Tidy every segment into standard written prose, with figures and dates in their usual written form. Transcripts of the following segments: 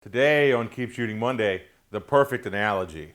Today on Keep Shooting Monday, the perfect analogy.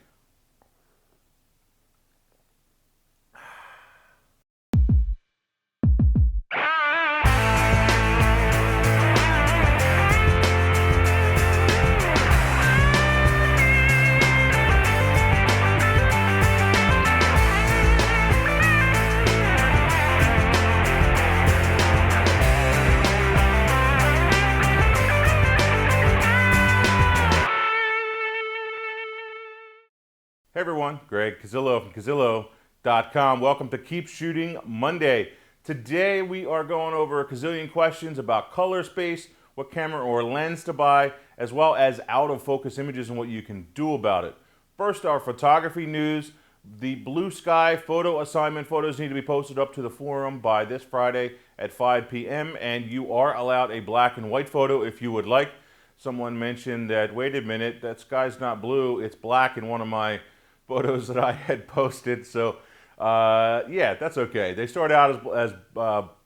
Hey everyone, Greg Cazillo from Cazillo.com. Welcome to Keep Shooting Monday. Today we are going over a gazillion questions about color space, what camera or lens to buy, as well as out of focus images and what you can do about it. First, our photography news. The blue sky photo assignment photos need to be posted up to the forum by this Friday at 5 p.m. and you are allowed a black and white photo if you would like. Someone mentioned that, wait a minute, that sky's not blue, it's black in one of my photos that I had posted. So yeah, that's okay. They start out as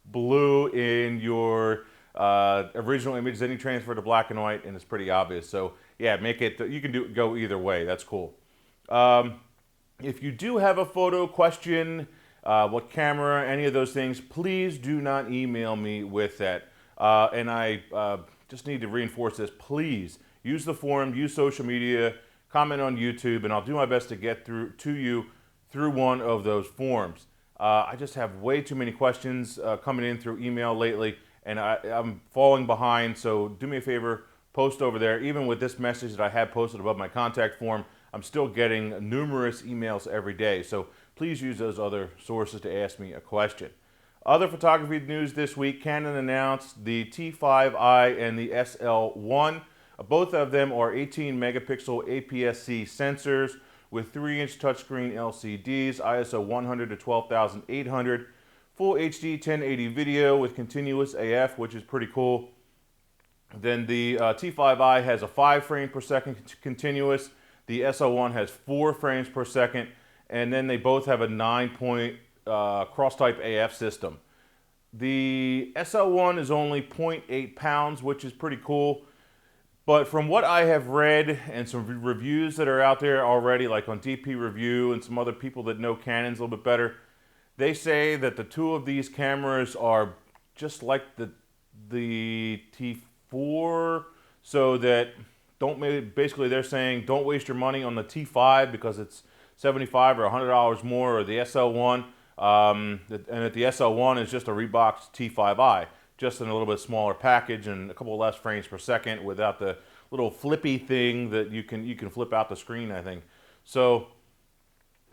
blue in your original image, then you transfer to black and white, and it's pretty obvious. So yeah, make it. You can go either way. That's cool. If you do have a photo question, what camera, any of those things, please do not email me with that. And I just need to reinforce this. Please use the forum, use social media, comment on YouTube, and I'll do my best to get through to you through one of those forums. I just have way too many questions coming in through email lately, and I'm falling behind, so do me a favor, post over there. Even with this message that I have posted above my contact form, I'm still getting numerous emails every day, so please use those other sources to ask me a question. Other photography news this week: Canon announced the T5i and the SL1. Both of them are 18 megapixel APS-C sensors with 3-inch touchscreen LCDs, ISO 100 to 12,800, full HD 1080 video with continuous AF, which is pretty cool. Then the T5i has a 5 frame per second continuous, the SL1 has 4 frames per second, and then they both have a 9-point cross-type AF system. The SL1 is only 0.8 pounds, which is pretty cool. But from what I have read and some reviews that are out there already, like on DP Review and some other people that know Canon's a little bit better, they say that the two of these cameras are just like the T4, so that basically they're saying don't waste your money on the T5 because it's $75 or $100 more, or the SL1, and that the SL1 is just a reboxed T5i. Just in a little bit smaller package and a couple less frames per second without the little flippy thing that you can flip out the screen, I think. So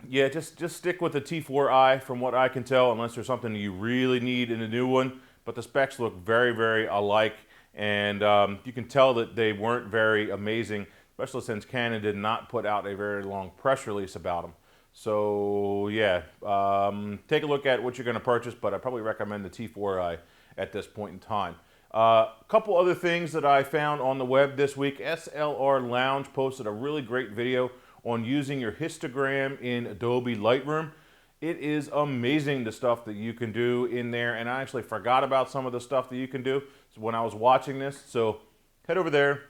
yeah, just stick with the T4i from what I can tell, unless there's something you really need in a new one. But the specs look very, very alike, and you can tell that they weren't very amazing, especially since Canon did not put out a very long press release about them. So yeah, take a look at what you're going to purchase, but I probably recommend the T4i at this point in time. A couple other things that I found on the web this week. SLR Lounge posted a really great video on using your histogram in Adobe Lightroom. It is amazing the stuff that you can do in there, and I actually forgot about some of the stuff that you can do when I was watching this. So head over there,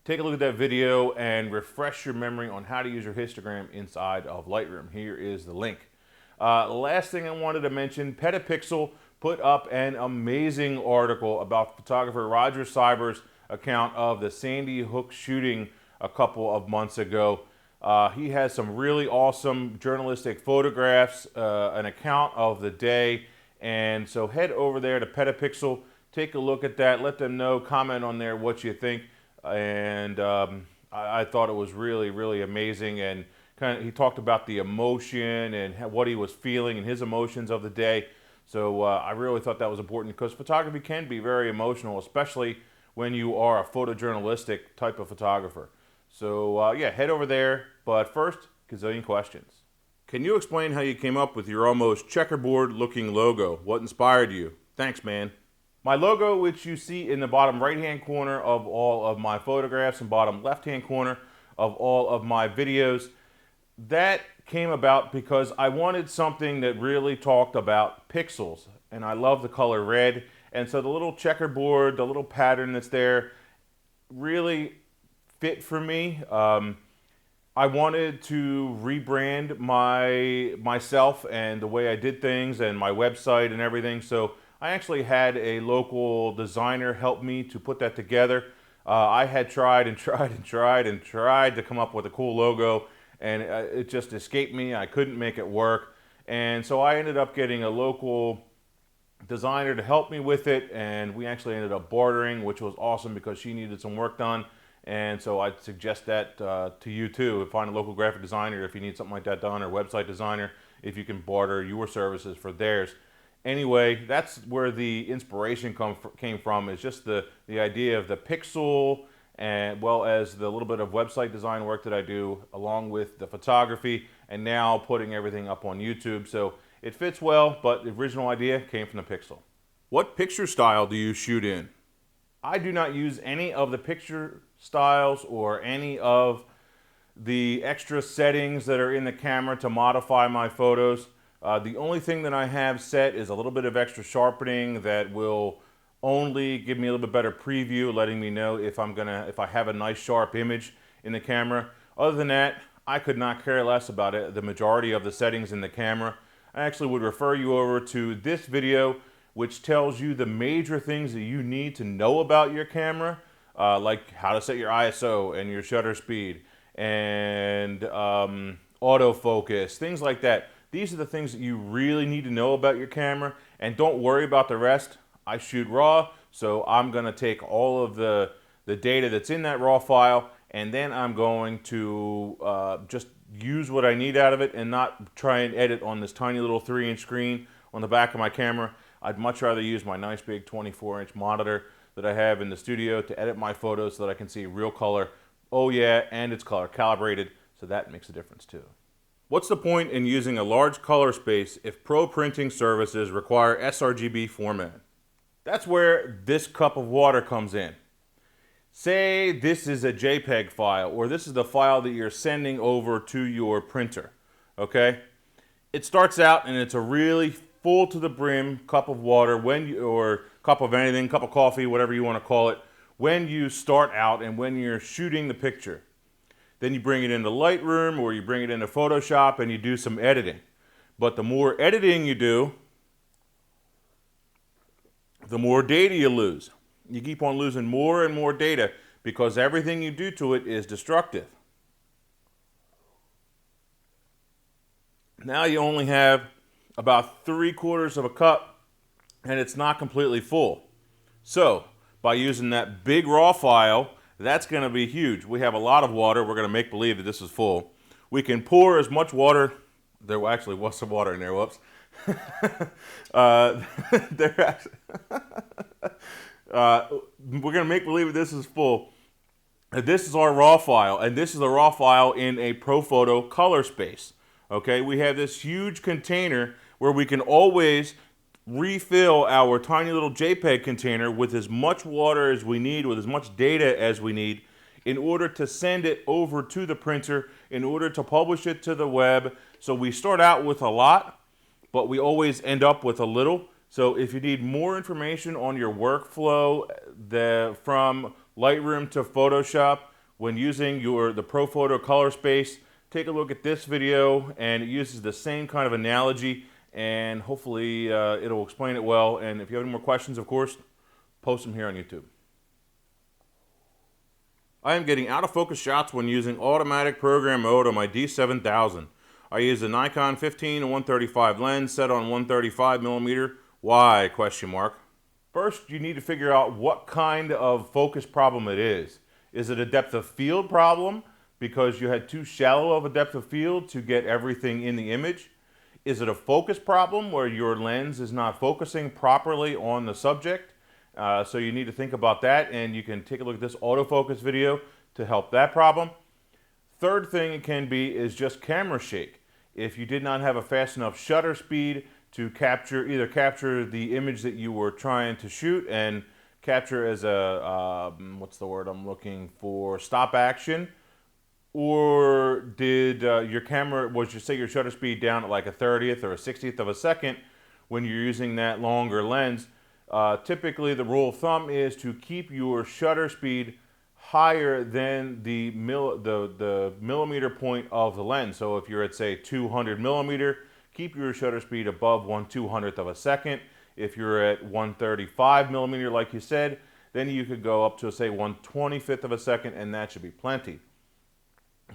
take a look at that video, and refresh your memory on how to use your histogram inside of Lightroom. Here is the link. Last thing I wanted to mention, Petapixel put up an amazing article about photographer Roger Sieber's account of the Sandy Hook shooting a couple of months ago. He has some really awesome journalistic photographs, an account of the day, and so head over there to Petapixel, take a look at that, let them know, comment on there what you think, and I thought it was really, really amazing, and he talked about the emotion and what he was feeling and his emotions of the day. So I really thought that was important because photography can be very emotional, especially when you are a photojournalistic type of photographer. So yeah, head over there. But first, gazillion questions. Can you explain how you came up with your almost checkerboard looking logo? What inspired you? Thanks, man. My logo, which you see in the bottom right-hand corner of all of my photographs and bottom left-hand corner of all of my videos, that came about because I wanted something that really talked about pixels, and I love the color red, and so the little checkerboard, the little pattern that's there, really fit for me. I wanted to rebrand myself and the way I did things and my website and everything. So I actually had a local designer help me to put that together. I had tried and tried and tried and tried to come up with a cool logo, and it just escaped me. I couldn't make it work. And so I ended up getting a local designer to help me with it, and we actually ended up bartering, which was awesome because she needed some work done. And so I'd suggest that to you too. Find a local graphic designer if you need something like that done, or website designer if you can barter your services for theirs. Anyway, that's where the inspiration came from. Is just the idea of the pixel, and well as the little bit of website design work that I do, along with the photography, and now putting everything up on YouTube. So it fits well, but the original idea came from the pixel. What picture style do you shoot in? I do not use any of the picture styles or any of the extra settings that are in the camera to modify my photos. The only thing that I have set is a little bit of extra sharpening that will only give me a little bit better preview, letting me know if I have a nice sharp image in the camera. Other than that, I could not care less about it. The majority of the settings in the camera. I actually would refer you over to this video, which tells you the major things that you need to know about your camera, like how to set your ISO and your shutter speed and autofocus, things like that. These are the things that you really need to know about your camera, and don't worry about the rest. I shoot RAW, so I'm going to take all of the data that's in that RAW file, and then I'm going to just use what I need out of it and not try and edit on this tiny little 3-inch screen on the back of my camera. I'd much rather use my nice big 24-inch monitor that I have in the studio to edit my photos so that I can see real color. Oh yeah, and it's color calibrated, so that makes a difference too. What's the point in using a large color space if pro printing services require sRGB format? That's where this cup of water comes in. Say this is a JPEG file, or this is the file that you're sending over to your printer, okay? It starts out and it's a really full to the brim cup of water, or cup of anything, cup of coffee, whatever you want to call it, when you start out and when you're shooting the picture. Then you bring it into Lightroom or you bring it into Photoshop and you do some editing. But the more editing you do, the more data you lose. You keep on losing more and more data because everything you do to it is destructive. Now you only have about 3/4 of a cup and it's not completely full. So by using that big RAW file, that's going to be huge. We have a lot of water. We're going to make believe that this is full. We can pour as much water. There actually was some water in there. Whoops. We're going to make believe that this is full. This is our RAW file, and this is a RAW file in a ProPhoto color space. Okay, we have this huge container where we can always refill our tiny little JPEG container with as much water as we need, with as much data as we need, in order to send it over to the printer, in order to publish it to the web. So we start out with a lot, but we always end up with a little. So if you need more information on your workflow from Lightroom to Photoshop when using the ProPhoto color space, take a look at this video, and it uses the same kind of analogy, and hopefully it'll explain it well. And if you have any more questions, of course, post them here on YouTube. I am getting out of focus shots when using automatic program mode on my D7000. I use a Nikon 15-135 lens set on 135mm. Why? Question mark. First, you need to figure out what kind of focus problem it is. Is it a depth of field problem because you had too shallow of a depth of field to get everything in the image? Is it a focus problem where your lens is not focusing properly on the subject? So you need to think about that, and you can take a look at this autofocus video to help that problem. Third thing it can be is just camera shake. If you did not have a fast enough shutter speed to either capture the image that you were trying to shoot and capture as a, what's the word I'm looking for, stop action, or did your camera, say your shutter speed down at like a 30th or a 60th of a second when you're using that longer lens? Typically the rule of thumb is to keep your shutter speed higher than the millimeter point of the lens. So if you're at, say, 200 millimeter, keep your shutter speed above 1/200th of a second. If you're at 135 millimeter, like you said, then you could go up to, say, 1/25th of a second, and that should be plenty.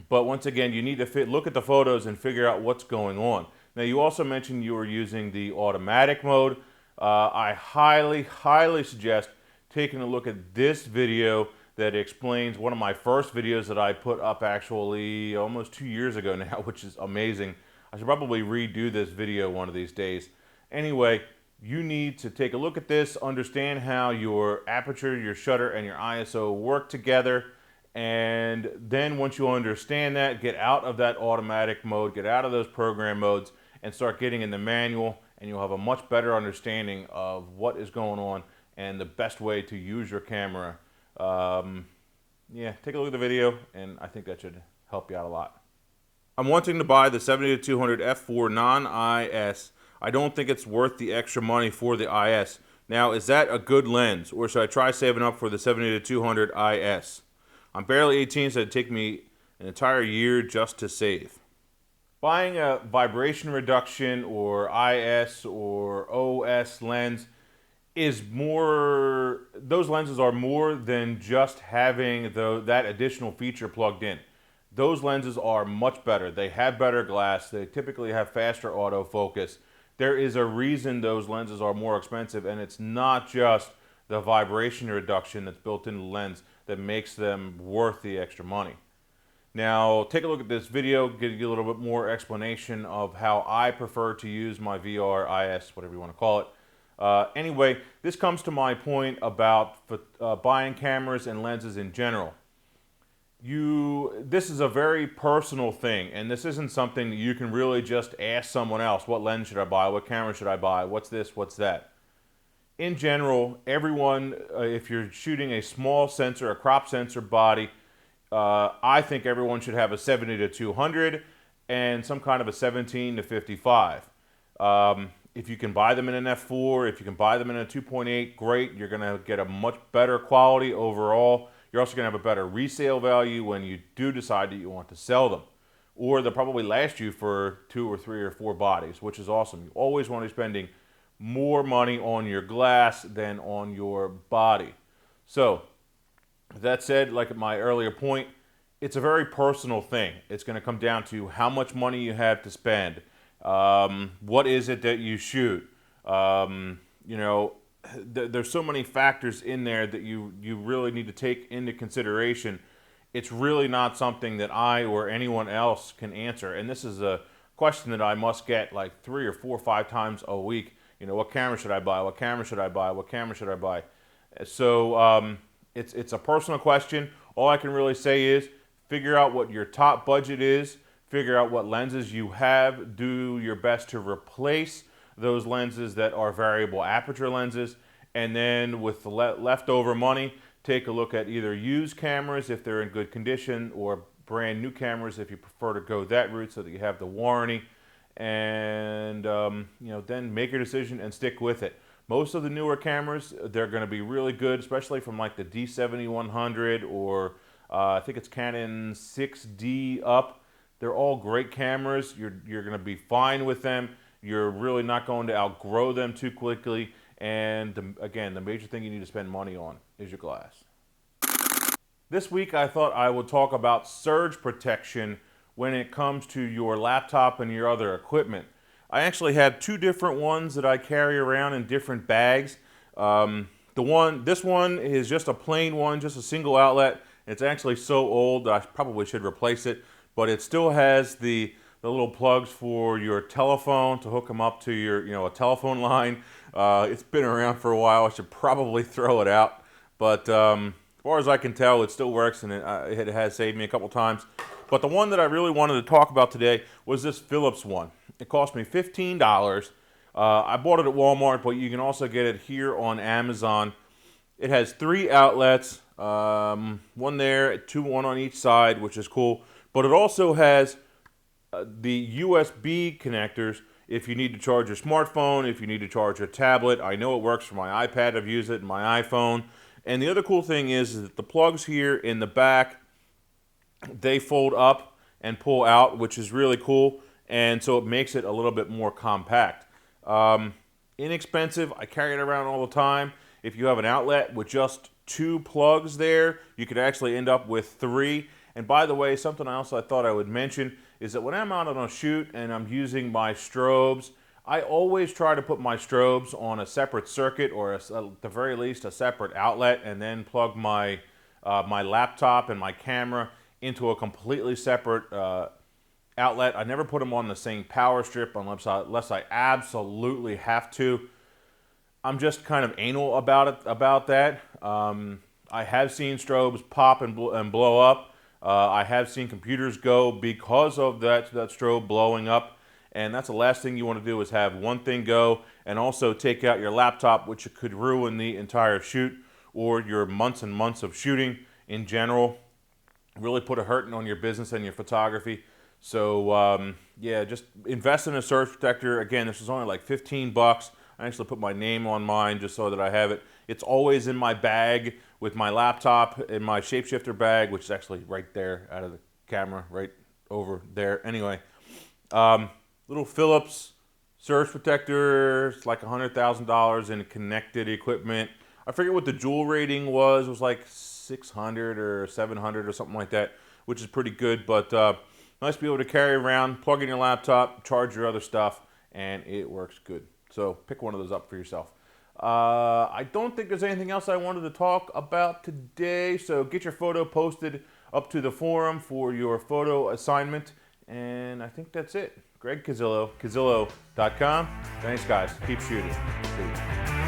But once again, you need to look at the photos and figure out what's going on. Now, you also mentioned you were using the automatic mode. I highly, highly suggest taking a look at this video that explains one of my first videos that I put up actually almost 2 years ago now, which is amazing. I should probably redo this video one of these days. Anyway, you need to take a look at this, understand how your aperture, your shutter, and your ISO work together. And then once you understand that, get out of that automatic mode, get out of those program modes, and start getting in the manual, and you'll have a much better understanding of what is going on and the best way to use your camera. Yeah, take a look at the video, and I think that should help you out a lot. I'm wanting to buy the 70-200 f4 non-IS. I don't think it's worth the extra money for the IS. Now, is that a good lens, or should I try saving up for the 70-200 IS? I'm barely 18, so it'd take me an entire year just to save. Buying a vibration reduction or IS or OS lens is more, those lenses are more than just having that additional feature plugged in. Those lenses are much better. They have better glass. They typically have faster autofocus. There is a reason those lenses are more expensive, and it's not just the vibration reduction that's built into the lens that makes them worth the extra money. Now, take a look at this video, give you a little bit more explanation of how I prefer to use my VR, IS, whatever you want to call it. Anyway, this comes to my point about buying cameras and lenses in general. This is a very personal thing, and this isn't something that you can really just ask someone else, what lens should I buy, what camera should I buy, what's this, what's that. In general, everyone, if you're shooting a small sensor, a crop sensor body, I think everyone should have a 70-200 and some kind of a 17-55. If you can buy them in an f4, if you can buy them in a 2.8, great. You're going to get a much better quality overall. You're also going to have a better resale value when you do decide that you want to sell them. Or they'll probably last you for 2 or 3 or 4 bodies, which is awesome. You always want to be spending more money on your glass than on your body. So, that said, like at my earlier point, it's a very personal thing. It's going to come down to how much money you have to spend. What is it that you shoot? You know, there's so many factors in there that you really need to take into consideration. It's really not something that I or anyone else can answer. And this is a question that I must get like 3 or 4 or 5 times a week. You know, what camera should I buy? What camera should I buy? What camera should I buy? So it's a personal question. All I can really say is figure out what your top budget is. Figure out what lenses you have. Do your best to replace those lenses that are variable aperture lenses. And then with the leftover money, take a look at either used cameras if they're in good condition, or brand new cameras if you prefer to go that route so that you have the warranty. And you know, then make your decision and stick with it. Most of the newer cameras, they're going to be really good, especially from like the D7100 or I think it's Canon 6D up. They're all great cameras. You're going to be fine with them. You're really not going to outgrow them too quickly. And again, the major thing you need to spend money on is your glass. This week I thought I would talk about surge protection when it comes to your laptop and your other equipment. I actually have 2 different ones that I carry around in different bags. This one is just a plain one, just a single outlet. It's actually so old that I probably should replace it, but it still has the little plugs for your telephone to hook them up to your, a telephone line. It's been around for a while. I should probably throw it out, but as far as I can tell, it still works, and it has saved me a couple times. But the one that I really wanted to talk about today was this Philips one. It cost me $15. I bought it at Walmart, but you can also get it here on Amazon. It has 3 outlets, one there, 1 on each side, which is cool. But it also has the USB connectors if you need to charge your smartphone, if you need to charge your tablet. I know it works for my iPad. I've used it in my iPhone. And the other cool thing is that the plugs here in the back, they fold up and pull out, which is really cool. And so it makes it a little bit more compact. Inexpensive. I carry it around all the time. If you have an outlet with just 2 plugs there, you could actually end up with 3. And by the way, something else I thought I would mention is that when I'm out on a shoot and I'm using my strobes, I always try to put my strobes on a separate circuit, or at the very least a separate outlet, and then plug my my laptop and my camera into a completely separate outlet. I never put them on the same power strip unless I absolutely have to. I'm just kind of anal about that. I have seen strobes pop and blow up. I have seen computers go because of that strobe blowing up. And that's the last thing you want to do, is have one thing go and also take out your laptop, which could ruin the entire shoot or your months and months of shooting in general. Really put a hurting on your business and your photography. So yeah, just invest in a surge protector. Again, this was only like 15 bucks. I actually put my name on mine just so that I have it. It's always in my bag with my laptop, in my shapeshifter bag, which is actually right there out of the camera, right over there. Anyway, little Phillips surge protector. It's like $100,000 in connected equipment. I forget what the Joule rating was. It was like 600 or 700 or something like that, which is pretty good. But nice to be able to carry around, plug in your laptop, charge your other stuff, and it works good. So pick one of those up for yourself. I don't think there's anything else I wanted to talk about today. So get your photo posted up to the forum for your photo assignment. And I think that's it. Greg Cazillo, Cazillo.com. Thanks, guys. Keep shooting. See you.